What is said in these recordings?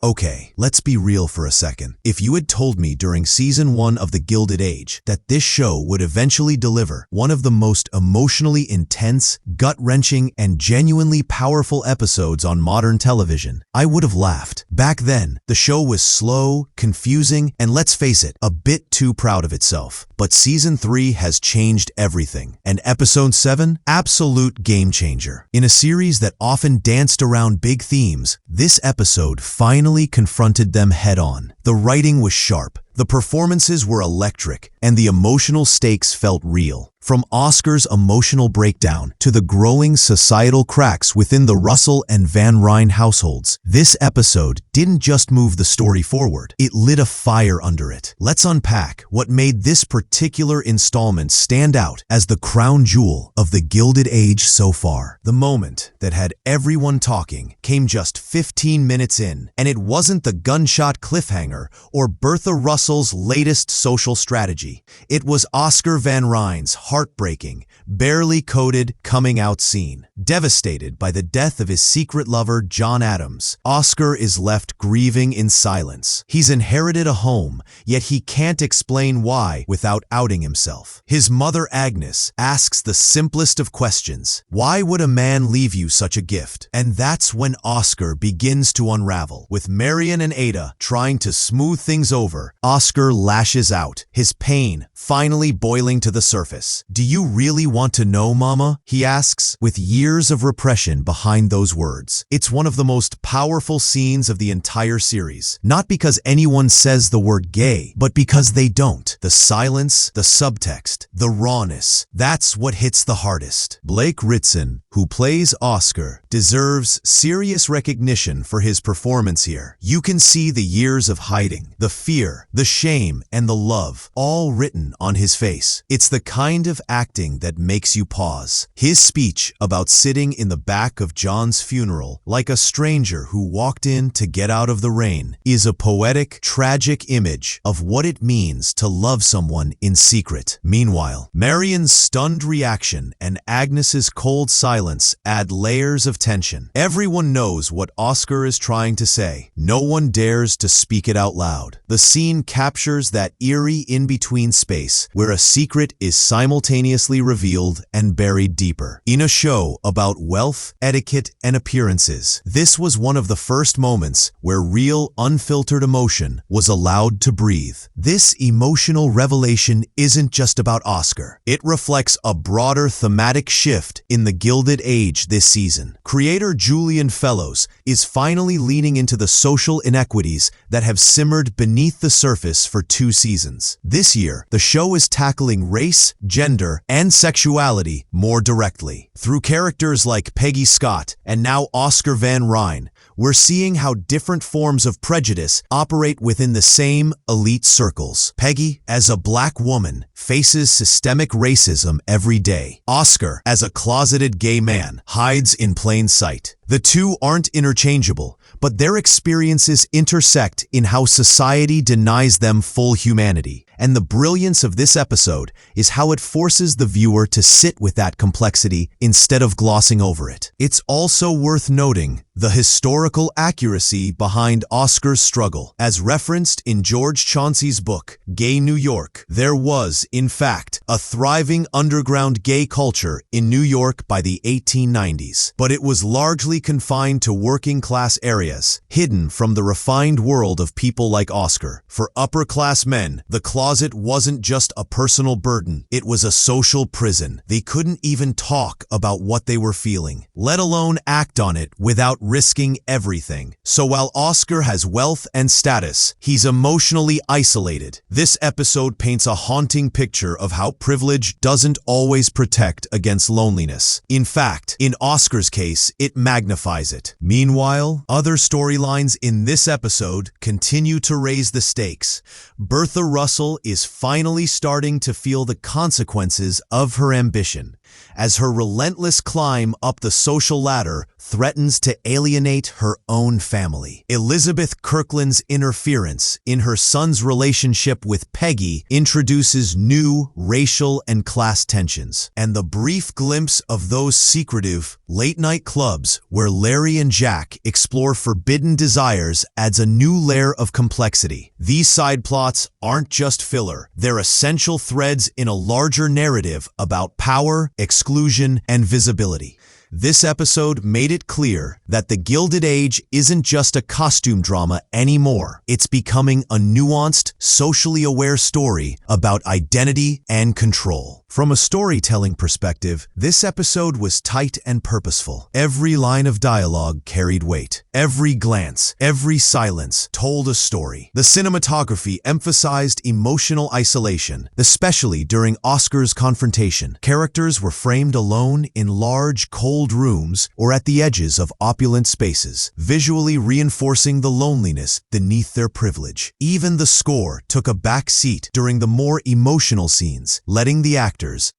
Okay, let's be real for a second. If you had told me during season 1 of The Gilded Age that this show would eventually deliver one of the most emotionally intense, gut-wrenching, and genuinely powerful episodes on modern television, I would have laughed. Back then, the show was slow, confusing, and let's face it, a bit too proud of itself. But season 3 has changed everything, and episode 7, absolute game changer. In a series that often danced around big themes, this episode finally confronted them head-on. The writing was sharp, the performances were electric, and the emotional stakes felt real. From Oscar's emotional breakdown to the growing societal cracks within the Russell and Van Ryn households, this episode didn't just move the story forward, it lit a fire under it. Let's unpack what made this particular installment stand out as the crown jewel of The Gilded Age so far. The moment that had everyone talking came just 15 minutes in, and it wasn't the gunshot cliffhanger or Bertha Russell's latest social strategy. It was Oscar Van Ryn's heartbreaking, barely coded coming out scene. Devastated by the death of his secret lover, John Adams, Oscar is left grieving in silence. He's inherited a home, yet he can't explain why without outing himself. His mother, Agnes, asks the simplest of questions. Why would a man leave you such a gift? And that's when Oscar begins to unravel. With Marion and Ada trying to smooth things over, Oscar lashes out, his pain finally boiling to the surface. Do you really want to know, Mama? He asks, with years of repression behind those words. It's one of the most powerful scenes of the entire series. Not because anyone says the word gay, but because they don't. The silence, the subtext, the rawness, that's what hits the hardest. Blake Ritson, who plays Oscar, deserves serious recognition for his performance here. You can see the years of hiding, the fear, the shame, and the love, all written on his face. It's the kind of acting that makes you pause. His speech about sitting in the back of John's funeral like a stranger who walked in to get out of the rain is a poetic, tragic image of what it means to love someone in secret. Meanwhile, Marion's stunned reaction and Agnes's cold silence add layers of tension. Everyone knows what Oscar is trying to say. No one dares to speak it out loud. The scene captures that eerie in-between space where a secret is simultaneously revealed and buried deeper. In a show about wealth, etiquette, and appearances, this was one of the first moments where real, unfiltered emotion was allowed to breathe. This emotional revelation isn't just about Oscar. It reflects a broader thematic shift in The Gilded Age this season. Creator Julian Fellows is finally leaning into the social inequities that have simmered beneath the surface for 2 seasons. This year, the show is tackling race, gender, and sexuality more directly. Through characters like Peggy Scott and now Oscar Van Ryn, we're seeing how different forms of prejudice operate within the same elite circles. Peggy, as a black woman, faces systemic racism every day. Oscar, as a closeted gay man, hides in plain sight. The two aren't interchangeable, but their experiences intersect in how society denies them full humanity. And the brilliance of this episode is how it forces the viewer to sit with that complexity instead of glossing over it. It's also worth noting the historical accuracy behind Oscar's struggle. As referenced in George Chauncey's book, Gay New York, there was, in fact, a thriving underground gay culture in New York by the 1890s, but it was largely confined to working-class areas, hidden from the refined world of people like Oscar. For upper-class men, the closet wasn't just a personal burden, it was a social prison. They couldn't even talk about what they were feeling, let alone act on it without risking everything. So while Oscar has wealth and status, he's emotionally isolated. This episode paints a haunting picture of how privilege doesn't always protect against loneliness. In fact, in Oscar's case, it magnifies it. Meanwhile, other storylines in this episode continue to raise the stakes. Bertha Russell is finally starting to feel the consequences of her ambition. as her relentless climb up the social ladder threatens to alienate her own family. Elizabeth Kirkland's interference in her son's relationship with Peggy introduces new racial and class tensions, and the brief glimpse of those secretive, late-night clubs where Larry and Jack explore forbidden desires adds a new layer of complexity. These side plots aren't just filler, they're essential threads in a larger narrative about power, exclusion, and visibility. This episode made it clear that The Gilded Age isn't just a costume drama anymore. It's becoming a nuanced, socially aware story about identity and control. From a storytelling perspective, this episode was tight and purposeful. Every line of dialogue carried weight. Every glance, every silence told a story. The cinematography emphasized emotional isolation, especially during Oscar's confrontation. Characters were framed alone in large, cold rooms or at the edges of opulent spaces, visually reinforcing the loneliness beneath their privilege. Even the score took a back seat during the more emotional scenes, letting the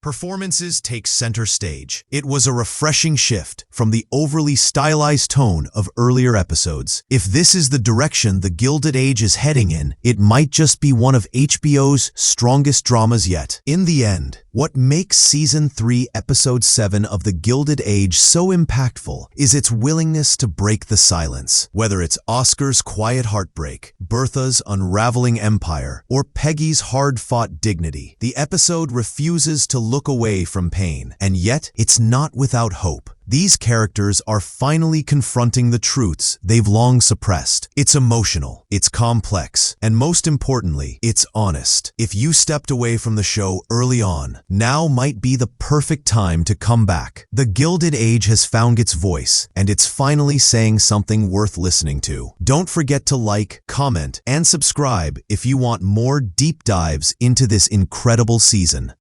performances take center stage. It was a refreshing shift from the overly stylized tone of earlier episodes. If this is the direction The Gilded Age is heading in, it might just be one of HBO's strongest dramas yet. In the end, what makes Season 3, Episode 7 of The Gilded Age so impactful is its willingness to break the silence. Whether it's Oscar's quiet heartbreak, Bertha's unraveling empire, or Peggy's hard-fought dignity, the episode refuses to look away from pain, and yet it's not without hope. These characters are finally confronting the truths they've long suppressed. It's emotional, it's complex, and most importantly, it's honest. If you stepped away from the show early on, now might be the perfect time to come back. The Gilded Age has found its voice, and it's finally saying something worth listening to. Don't forget to like, comment, and subscribe if you want more deep dives into this incredible season.